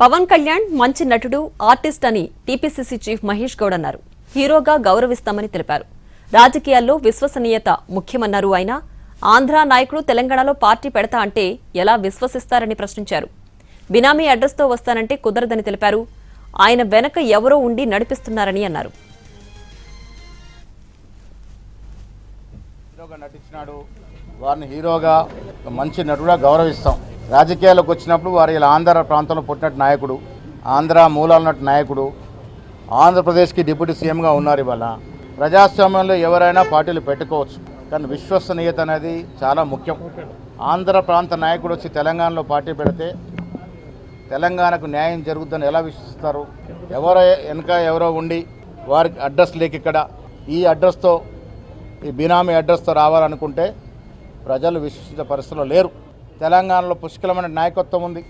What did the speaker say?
పవన్ కళ్యాణ్ మంచి నటుడు, ఆర్టిస్ట్ అని టీపీసీసీ చీఫ్ మహేష్ గౌడ్ అన్నారు. హీరోగా గౌరవిస్తామని తెలిపారు. రాజకీయాల్లో విశ్వసనీయత ముఖ్యమన్నారు ఆయన. ఆంధ్ర నాయకుడు తెలంగాణలో పార్టీ పెడతా అంటే ఎలా విశ్వసిస్తారని ప్రశ్నించారు. బినామీ అడ్రస్తో వస్తానంటే కుదరదని తెలిపారు. ఆయన వెనక ఎవరో ఉండి నడిపిస్తున్నారని అన్నారు. నటించినాడు, వారిని హీరోగా మంచి నటుడుగా గౌరవిస్తాం. రాజకీయాలకు వచ్చినప్పుడు వారు ఇలా ఆంధ్ర ప్రాంతంలో పుట్టినట్టు నాయకుడు, ఆంధ్ర మూలాలున్నట్టు నాయకుడు, ఆంధ్రప్రదేశ్కి డిప్యూటీ సీఎంగా ఉన్నారు. ఇవాళ ప్రజాస్వామ్యంలో ఎవరైనా పార్టీలు పెట్టుకోవచ్చు, కానీ విశ్వసనీయత అనేది చాలా ముఖ్యం. ఆంధ్ర ప్రాంత నాయకుడు వచ్చి తెలంగాణలో పార్టీ పెడితే తెలంగాణకు న్యాయం జరుగుతుందని ఎలా విశ్వసిస్తారు? ఎవరో వెనక ఎవరో ఉండి వారికి అడ్రస్ లేక ఇక్కడ ఈ అడ్రస్తో, ఈ బినామీ అడ్రస్తో రావాలనుకుంటే ప్రజలు విశ్వసించే పరిస్థితిలో లేరు. తెలంగాణలో పుష్కలమైన నాయకత్వం ఉంది.